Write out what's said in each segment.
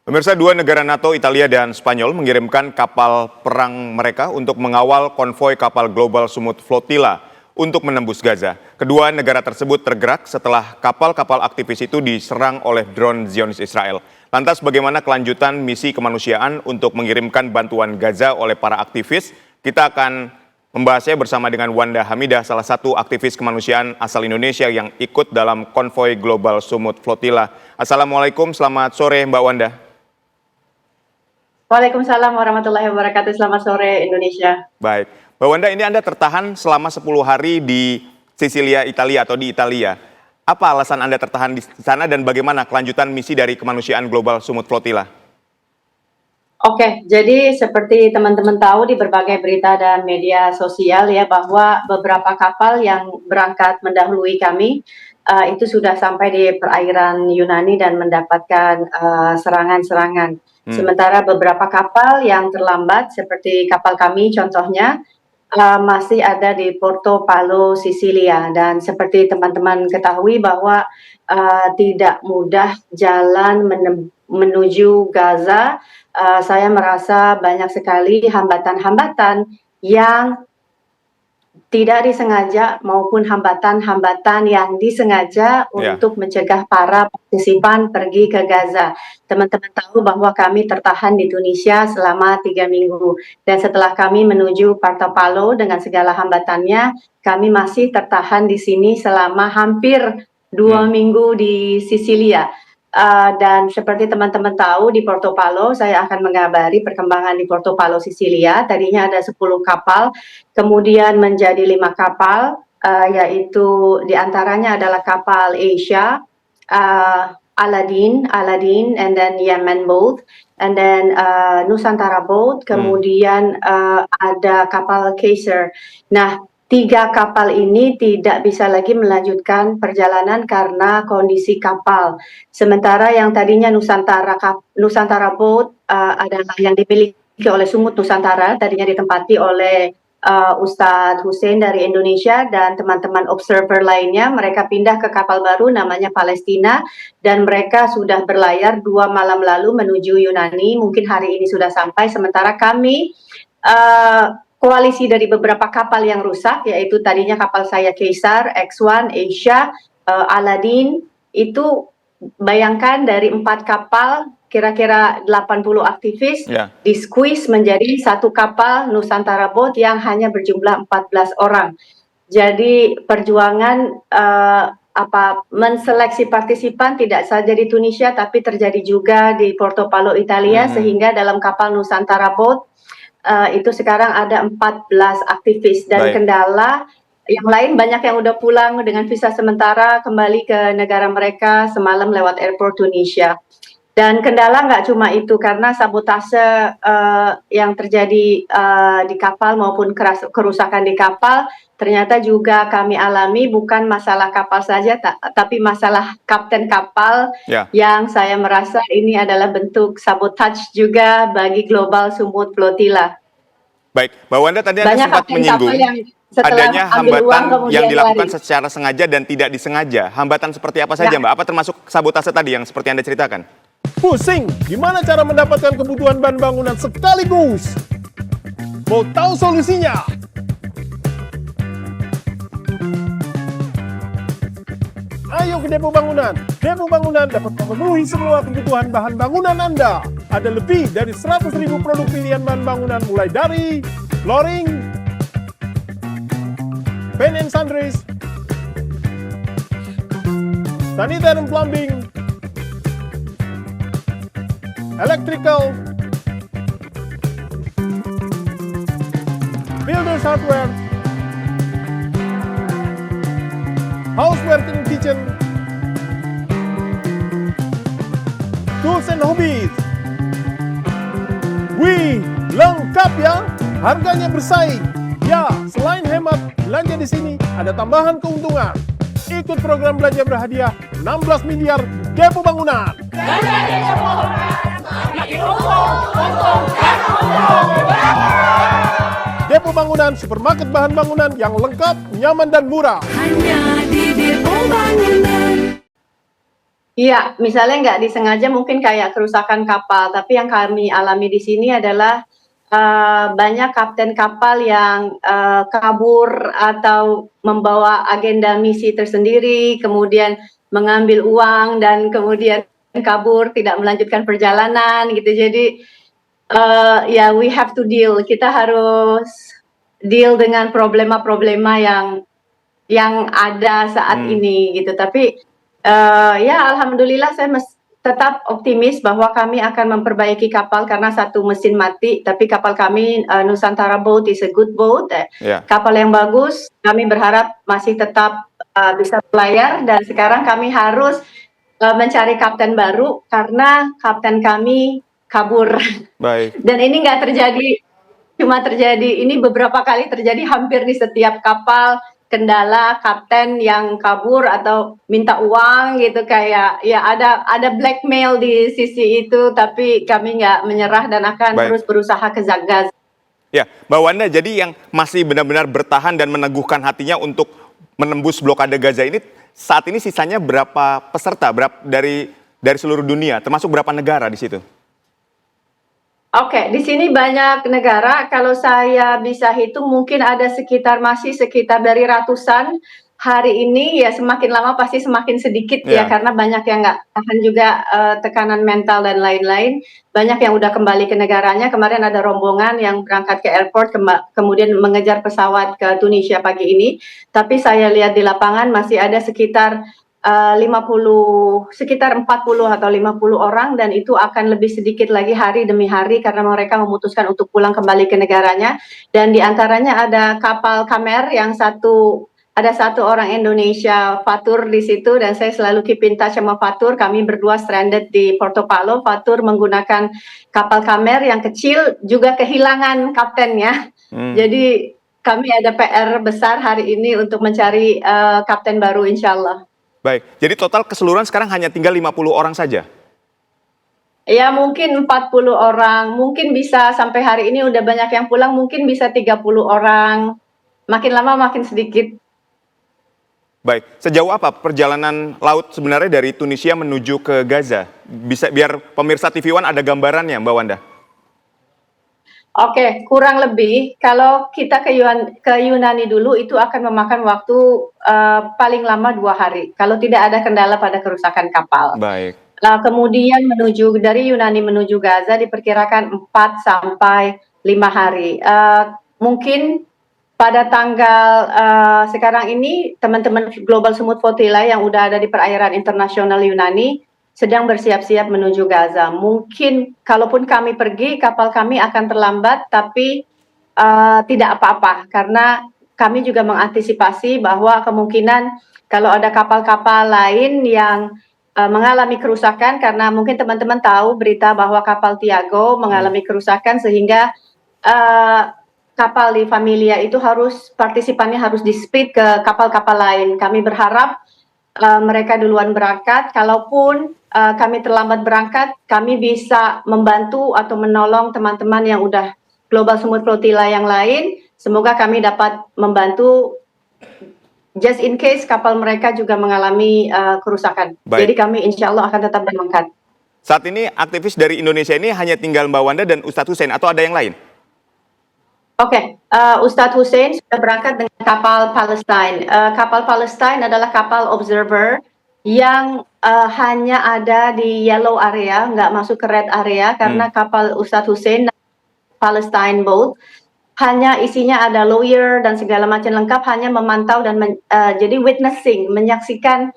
Pemirsa, dua negara NATO, Italia dan Spanyol, mengirimkan kapal perang mereka untuk mengawal konvoi kapal Global Sumut Flotilla untuk menembus Gaza. Kedua negara tersebut tergerak setelah kapal-kapal aktivis itu diserang oleh drone Zionis Israel. Lantas bagaimana kelanjutan misi kemanusiaan untuk mengirimkan bantuan Gaza oleh para aktivis? Kita akan membahasnya bersama dengan Wanda Hamidah, salah satu aktivis kemanusiaan asal Indonesia yang ikut dalam konvoi Global Sumut Flotilla. Assalamualaikum, selamat sore Mbak Wanda. Waalaikumsalam warahmatullahi wabarakatuh. Selamat sore Indonesia. Baik, Mbak Wanda, ini Anda tertahan selama 10 hari di Sisilia, Italia atau di Italia. Apa alasan Anda tertahan di sana dan bagaimana kelanjutan misi dari kemanusiaan Global Sumut Flotilla? Oke, jadi seperti teman-teman tahu di berbagai berita dan media sosial ya, bahwa beberapa kapal yang berangkat mendahului kami itu sudah sampai di perairan Yunani dan mendapatkan serangan-serangan. Sementara beberapa kapal yang terlambat seperti kapal kami contohnya masih ada di Porto Paolo, Sisilia, dan seperti teman-teman ketahui bahwa tidak mudah jalan menuju Gaza. Saya merasa banyak sekali hambatan-hambatan yang tidak disengaja maupun hambatan-hambatan yang disengaja untuk mencegah para partisipan pergi ke Gaza. Teman-teman tahu bahwa kami tertahan di Tunisia selama 3 minggu. Dan setelah kami menuju Porto Paolo dengan segala hambatannya, kami masih tertahan di sini selama hampir 2 minggu di Sisilia. Dan seperti teman-teman tahu di Porto Paolo, saya akan mengabari perkembangan di Porto Paolo, Sisilia. Tadinya ada 10 kapal, kemudian menjadi 5 kapal, yaitu diantaranya adalah kapal Asia, Aladdin, and then Yemen boat, and then Nusantara boat, kemudian ada kapal Caesar. Nah, 3 kapal ini tidak bisa lagi melanjutkan perjalanan karena kondisi kapal. Sementara yang tadinya Nusantara boat adalah yang dimiliki oleh Sumut Nusantara, tadinya ditempati oleh Ustadz Hussein dari Indonesia dan teman-teman observer lainnya. Mereka pindah ke kapal baru namanya Palestina dan mereka sudah berlayar 2 malam lalu menuju Yunani. Mungkin hari ini sudah sampai. Sementara kami koalisi dari beberapa kapal yang rusak, yaitu tadinya kapal saya Caesar, X1, Asia, Aladdin, itu bayangkan dari 4 kapal, kira-kira 80 aktivis, di squeeze menjadi 1 kapal Nusantara Boat yang hanya berjumlah 14 orang. Jadi perjuangan menseleksi partisipan tidak saja di Tunisia, tapi terjadi juga di Porto Paolo, Italia, sehingga dalam kapal Nusantara Boat, itu sekarang ada 14 aktivis dan kendala yang lain banyak yang udah pulang dengan visa sementara kembali ke negara mereka semalam lewat airport Tunisia. Dan kendala nggak cuma itu, karena sabotase yang terjadi di kapal maupun kerusakan di kapal ternyata juga kami alami, bukan masalah kapal saja, tapi masalah kapten kapal yang saya merasa ini adalah bentuk sabotage juga bagi Global Sumut Flotilla. Baik, Mbak Wanda, tadi Anda sempat menyinggung adanya hambatan yang dilakukan secara sengaja dan tidak disengaja. Hambatan seperti apa saja, Mbak? Apa termasuk sabotase tadi yang seperti Anda ceritakan? Pusing, gimana cara mendapatkan kebutuhan bahan bangunan sekaligus? Mau tahu solusinya? Ayo ke Depo Bangunan. Depo Bangunan dapat memenuhi semua kebutuhan bahan bangunan Anda. Ada lebih dari 100.000 produk pilihan bahan bangunan, mulai dari flooring, paint and sundries, sanitary and plumbing, electrical, builders hardware, houseware and kitchen, tools and hobbies. Wih, lengkap ya, harganya bersaing. Ya, selain hemat, belanja di sini ada tambahan keuntungan. Ikut program belanja berhadiah 16 miliar Depo Bangunan. Belanja di Depo Bangunan, makin untung, dan untung. Depo Bangunan, supermarket bahan bangunan yang lengkap, nyaman, dan murah. Hanya di Depo Bangunan. Iya, misalnya nggak disengaja mungkin kayak kerusakan kapal, tapi yang kami alami di sini adalah banyak kapten kapal yang kabur atau membawa agenda misi tersendiri, kemudian mengambil uang dan kemudian kabur, tidak melanjutkan perjalanan gitu. Jadi ya we have to deal. Kita harus deal dengan problema-problema yang ada saat ini gitu. Tapi ya alhamdulillah saya tetap optimis bahwa kami akan memperbaiki kapal karena satu mesin mati, tapi kapal kami Nusantara Boat is a good boat, kapal yang bagus. Kami berharap masih tetap bisa berlayar dan sekarang kami harus mencari kapten baru karena kapten kami kabur. Baik. Dan ini nggak terjadi, cuma terjadi ini beberapa kali terjadi hampir di setiap kapal. Kendala kapten yang kabur atau minta uang gitu, kayak ya ada blackmail di sisi itu, tapi kami nggak menyerah dan akan terus berusaha ke Gaza. Ya, Mbak Wanda, jadi yang masih benar-benar bertahan dan meneguhkan hatinya untuk menembus blokade Gaza ini saat ini sisanya berapa peserta dari seluruh dunia, termasuk berapa negara di situ? Oke, di sini banyak negara. Kalau saya bisa hitung mungkin ada masih sekitar dari ratusan. Hari ini ya semakin lama pasti semakin sedikit ya karena banyak yang nggak tahan juga tekanan mental dan lain-lain. Banyak yang udah kembali ke negaranya. Kemarin ada rombongan yang berangkat ke airport kemudian mengejar pesawat ke Tunisia pagi ini. Tapi saya lihat di lapangan masih ada sekitar 40 atau 50 orang, dan itu akan lebih sedikit lagi hari demi hari karena mereka memutuskan untuk pulang kembali ke negaranya. Dan di antaranya ada kapal Kamer yang ada satu orang Indonesia, Fatur, di situ, dan saya selalu keep in touch sama Fatur. Kami berdua stranded di Portopalo. Fatur menggunakan kapal Kamer yang kecil, juga kehilangan kaptennya. Jadi kami ada PR besar hari ini untuk mencari kapten baru insya Allah. Baik, jadi total keseluruhan sekarang hanya tinggal 50 orang saja? Ya mungkin 40 orang, mungkin bisa sampai hari ini udah banyak yang pulang, mungkin bisa 30 orang, makin lama makin sedikit. Baik, sejauh apa perjalanan laut sebenarnya dari Tunisia menuju ke Gaza? Bisa biar pemirsa TV One ada gambarannya, Mbak Wanda. Oke, kurang lebih kalau kita ke Yunani dulu itu akan memakan waktu paling lama 2 hari kalau tidak ada kendala pada kerusakan kapal. Baik. Kemudian dari Yunani menuju Gaza diperkirakan 4 sampai 5 hari. Mungkin pada tanggal sekarang ini teman-teman Global Smooth Flotilla yang udah ada di perairan internasional Yunani sedang bersiap-siap menuju Gaza. Mungkin kalaupun kami pergi, kapal kami akan terlambat, tapi tidak apa-apa karena kami juga mengantisipasi bahwa kemungkinan kalau ada kapal-kapal lain yang mengalami kerusakan, karena mungkin teman-teman tahu berita bahwa kapal Tiago mengalami kerusakan sehingga kapal di Familia itu partisipannya harus di-split ke kapal-kapal lain. Kami berharap mereka duluan berangkat. Kalaupun kami terlambat berangkat, kami bisa membantu atau menolong teman-teman yang udah Global Smooth Flotilla yang lain. Semoga kami dapat membantu just in case kapal mereka juga mengalami kerusakan. Baik. Jadi kami insya Allah akan tetap berangkat. Saat ini aktivis dari Indonesia ini hanya tinggal Mbak Wanda dan Ustadz Hussein atau ada yang lain? Oke, Ustadz Hussein sudah berangkat dengan kapal Palestine. Kapal Palestine adalah kapal observer yang hanya ada di yellow area, nggak masuk ke red area, karena kapal Ustadz Hussein Palestine Boat hanya isinya ada lawyer dan segala macam lengkap, hanya memantau dan jadi witnessing, menyaksikan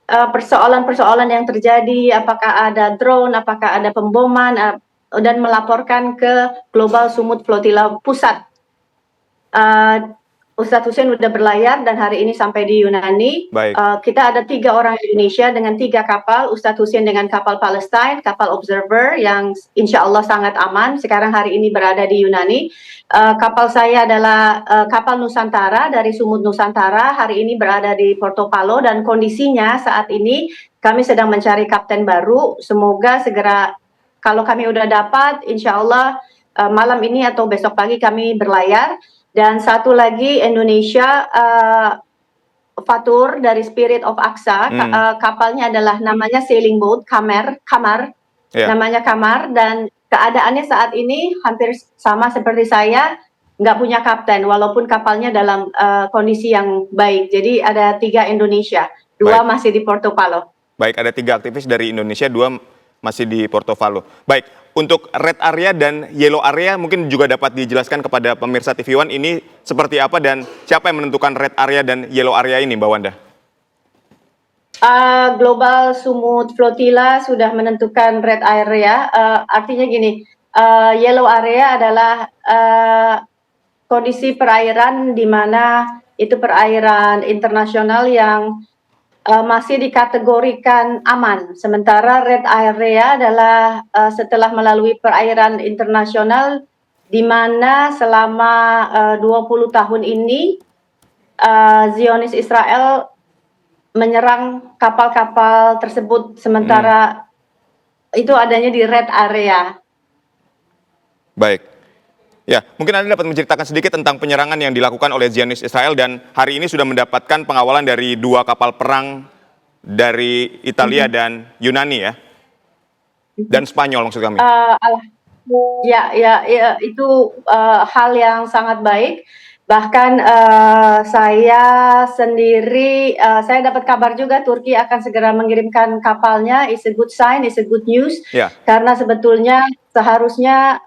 persoalan-persoalan yang terjadi, apakah ada drone, apakah ada pemboman, dan melaporkan ke Global Smooth Flotilla pusat. Ustadz Hussein sudah berlayar dan hari ini sampai di Yunani. Kita ada 3 orang Indonesia dengan 3 kapal. Ustadz Hussein dengan kapal Palestine, kapal observer yang insya Allah sangat aman. Sekarang hari ini berada di Yunani. Kapal saya adalah kapal Nusantara dari Sumut Nusantara. Hari ini berada di Portopalo dan kondisinya saat ini kami sedang mencari kapten baru. Semoga segera kalau kami udah dapat, insya Allah malam ini atau besok pagi kami berlayar. Dan satu lagi Indonesia Fatur dari Spirit of Aqsa. Kapalnya adalah namanya sailing boat, kamar, Ya. namanya kamar, dan keadaannya saat ini hampir sama seperti saya, nggak punya kapten, walaupun kapalnya dalam kondisi yang baik. Jadi ada 3 Indonesia, 2 masih di Porto Palu. Baik, ada 3 aktivis dari Indonesia, 2 masih di Porto Palu. Baik, untuk red area dan yellow area mungkin juga dapat dijelaskan kepada pemirsa TV One ini seperti apa dan siapa yang menentukan red area dan yellow area ini, Mbak Wanda? Global Sumut Flotilla sudah menentukan red area. Artinya gini, yellow area adalah kondisi perairan di mana itu perairan internasional yang masih dikategorikan aman. Sementara red area adalah setelah melalui perairan internasional di mana selama 20 tahun ini Zionis Israel menyerang kapal-kapal tersebut, sementara itu adanya di red area. Baik. Ya, mungkin Anda dapat menceritakan sedikit tentang penyerangan yang dilakukan oleh Zionis Israel dan hari ini sudah mendapatkan pengawalan dari 2 kapal perang dari Italia dan Yunani ya. Dan Spanyol maksud kami. Ya, itu hal yang sangat baik. Bahkan saya sendiri, saya dapat kabar juga Turki akan segera mengirimkan kapalnya. It's a good sign, it's a good news. Ya. Karena sebetulnya seharusnya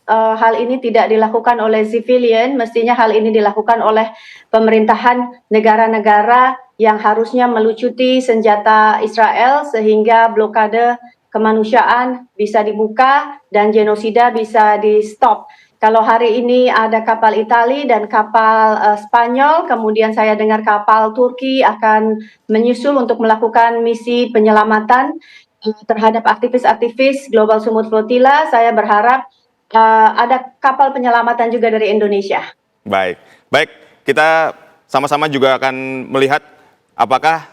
hal ini tidak dilakukan oleh civilian, mestinya hal ini dilakukan oleh pemerintahan negara-negara yang harusnya melucuti senjata Israel sehingga blokade kemanusiaan bisa dibuka dan genosida bisa di-stop. Kalau hari ini ada kapal Itali dan kapal Spanyol, kemudian saya dengar kapal Turki akan menyusul untuk melakukan misi penyelamatan terhadap aktivis-aktivis Global Sumut Flotilla. Saya berharap ada kapal penyelamatan juga dari Indonesia. Baik, kita sama-sama juga akan melihat apakah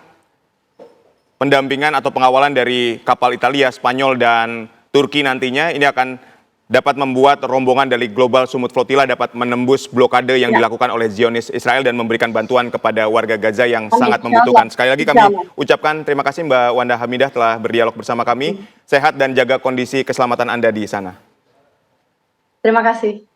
pendampingan atau pengawalan dari kapal Italia, Spanyol, dan Turki nantinya ini akan dapat membuat rombongan dari Global Sumut Flotilla dapat menembus blokade yang dilakukan oleh Zionis Israel dan memberikan bantuan kepada warga Gaza yang sangat membutuhkan. Sekali lagi kami ucapkan terima kasih Mbak Wanda Hamidah telah berdialog bersama kami. Sehat dan jaga kondisi keselamatan Anda di sana. Terima kasih.